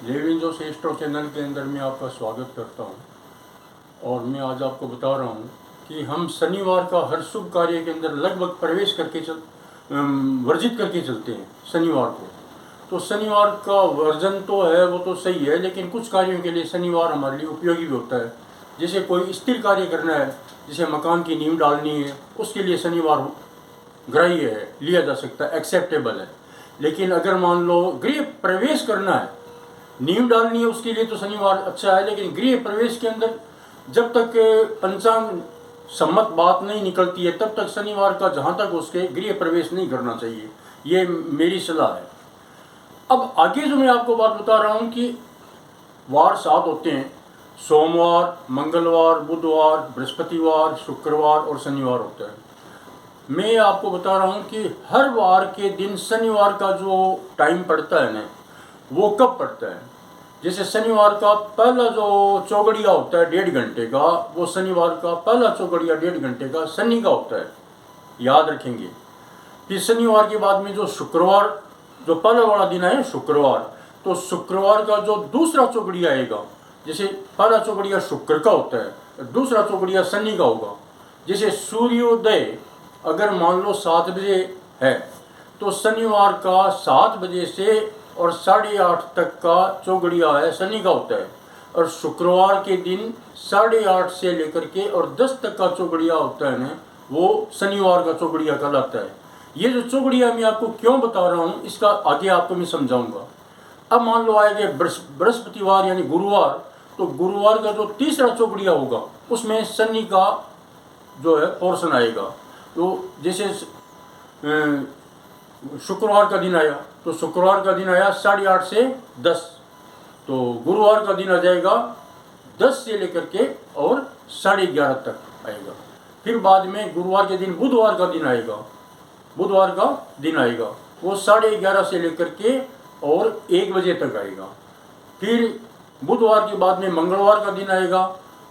Lewin जोश astro channel के अंदर मैं आपका स्वागत करता हूं। और मैं आज आपको बता रहा हूं कि हम शनिवार का हर शुभ कार्य के अंदर लगभग प्रवेश करके वर्जित करके चलते हैं शनिवार को। तो शनिवार का वर्जन तो है वो तो सही है, लेकिन कुछ कार्यों के लिए शनिवार हमारे लिए उपयोगी भी होता है। जैसे कोई स्थिर कार्य करना है, जैसे मकान की नींव डालनी है, उसके लिए शनिवार ग्राह्य है, लिया जा सकता है, एक्सेप्टेबल है। लेकिन अगर मान लो गृह प्रवेश करना है, नींव डालनी है, उसके लिए तो शनिवार अच्छा है। लेकिन गृह प्रवेश के अंदर जब तक पंचांग सम्मत बात नहीं निकलती है तब तक शनिवार का जहाँ तक उसके गृह प्रवेश नहीं करना चाहिए, ये मेरी सलाह है। अब आगे जो मैं आपको बात बता रहा हूँ कि वार 7 होते हैं, सोमवार, मंगलवार, बुधवार, बृहस्पतिवार, शुक्रवार और शनिवार होता है। मैं आपको बता रहा हूँ कि हर वार के दिन शनिवार का जो टाइम पड़ता है ना, वो कब पड़ता है। जैसे शनिवार का पहला जो चौगड़िया होता है 1.5 घंटे का, वो शनिवार का पहला चौगड़िया 1.5 घंटे का शनि का होता है, याद रखेंगे। फिर शनिवार के बाद में जो शुक्रवार, जो पहला वाला दिन है शुक्रवार, तो शुक्रवार का जो दूसरा चौगड़िया आएगा, जैसे पहला चौगड़िया शुक्र का होता है, दूसरा चौगड़िया शनि का होगा। जैसे सूर्योदय अगर मान लो 7 बजे है, तो शनिवार का 7 बजे से और 8:30 तक का चौगड़िया है शनि का होता है। और शुक्रवार के दिन 8:30 से लेकर के और 10 तक का चौगड़िया होता है ना, वो शनिवार का चौगड़िया कहलाता है। ये जो चौगड़िया मैं आपको क्यों बता रहा हूँ, इसका आगे आपको मैं समझाऊंगा। अब मान लो आएगा बृहस्पतिवार यानी गुरुवार, तो गुरुवार का जो तीसरा चौगड़िया होगा उसमें शनि का जो है पोर्शन आएगा। तो जैसे शुक्रवार का दिन आया, तो शुक्रवार का दिन आया 8:30 से 10, तो गुरुवार का दिन आ जाएगा 10 से लेकर के और 11:30 तक आएगा। फिर बाद में गुरुवार के दिन बुधवार का दिन आएगा, बुधवार का दिन आएगा, वो 11:30 से लेकर के और 1 बजे तक आएगा। फिर बुधवार के बाद में मंगलवार का दिन आएगा,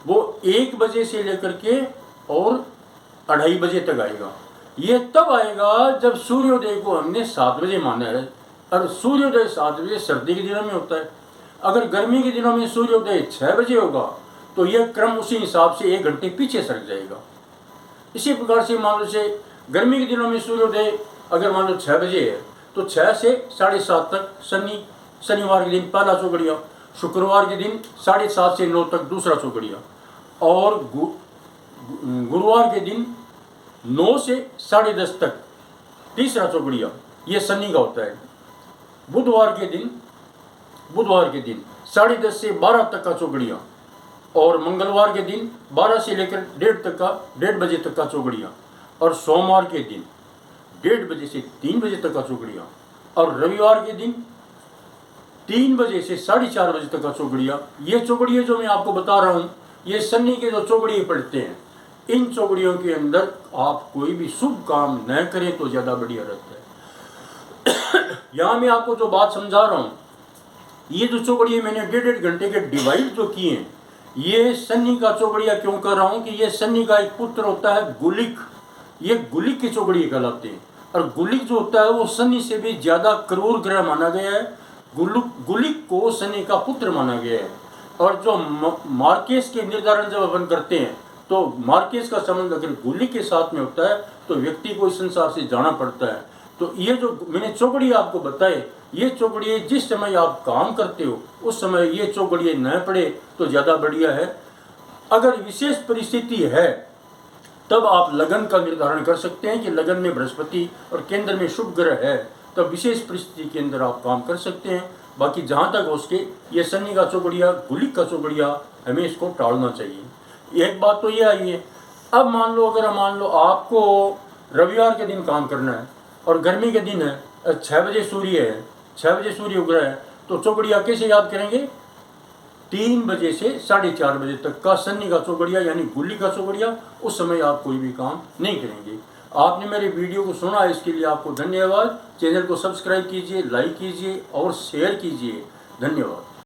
वो 1 बजे से लेकर के और 2:30 बजे तक आएगा। ये तब आएगा जब सूर्योदय को हमने 7 बजे माना है, और सूर्योदय 7 बजे सर्दी के दिनों में होता है। अगर गर्मी के दिनों में सूर्योदय 6 बजे होगा तो यह क्रम उसी हिसाब से 1 घंटे पीछे सर जाएगा। इसी प्रकार से मान लो से गर्मी के दिनों में सूर्योदय अगर मान लो 6 बजे है, तो 6 से 7:30 तक शनिवार के दिन पहला चौगड़िया, शुक्रवार के दिन 7:30 से 9 तक दूसरा चौगड़िया, और गुरुवार के दिन 9 से 10:30 तक तीसरा चौगड़िया, ये शनि का होता है। बुधवार के दिन 10:30 से 12 तक का चौगड़िया, और मंगलवार के दिन 12 से लेकर 1:30 बजे तक का चौगड़िया, और सोमवार के दिन 1:30 बजे से 3 बजे तक का चौगड़िया, और रविवार के दिन 3 बजे से 4:30 बजे तक का चौगड़िया। ये चौगड़िए जो मैं आपको बता रहा हूँ, ये शनि के जो चौगड़िए पड़ते हैं, इन चौगड़ियों के अंदर आप कोई भी शुभ काम न करें तो ज़्यादा बढ़िया रहता है। यहाँ मैं आपको जो बात समझा रहा हूँ, ये जो चौगड़िए मैंने 1.5 घंटे के डिवाइड जो किए हैं, ये शनि का चौगड़िया क्यों कर रहा हूँ कि ये शनि का एक पुत्र होता है गुलिक, ये गुलिक के चौगड़िए कहलाते हैं। और गुलिक जो होता है वो शनि से भी ज़्यादा क्रूर ग्रह माना गया है, गुलिक को शनि का पुत्र माना गया है। और जो मार्केस के निर्धारण जब अपन करते हैं, तो मार्केस का संबंध अगर गुलिक के साथ में होता है तो व्यक्ति को इस संसार से जाना पड़ता है। तो ये जो मैंने चौगड़िए आपको बताए, ये चौगड़िए जिस समय आप काम करते हो उस समय ये चौगड़िए न पड़े तो ज़्यादा बढ़िया है। अगर विशेष परिस्थिति है तब आप लगन का निर्धारण कर सकते हैं कि लगन में बृहस्पति और केंद्र में शुभ ग्रह है, तब विशेष परिस्थिति के अंदर आप काम कर सकते हैं। बाकी जहाँ तक हो सके ये शनि का चौगड़िया, गुलिक का चौगड़िया, हमें इसको टालना चाहिए। एक बात तो ये आई है। अब मान लो अगर आपको रविवार के दिन काम करना है और गर्मी के दिन है, 6 बजे सूर्य है, 6 बजे सूर्य उग रहा है, तो चौगड़िया कैसे याद करेंगे? 3 बजे से 4:30 बजे तक का शनि का चौगड़िया यानी गुलिक का चौगड़िया, उस समय आप कोई भी काम नहीं करेंगे। आपने मेरे वीडियो को सुना, इसके लिए आपको धन्यवाद। चैनल को सब्सक्राइब कीजिए, लाइक कीजिए और शेयर कीजिए। धन्यवाद।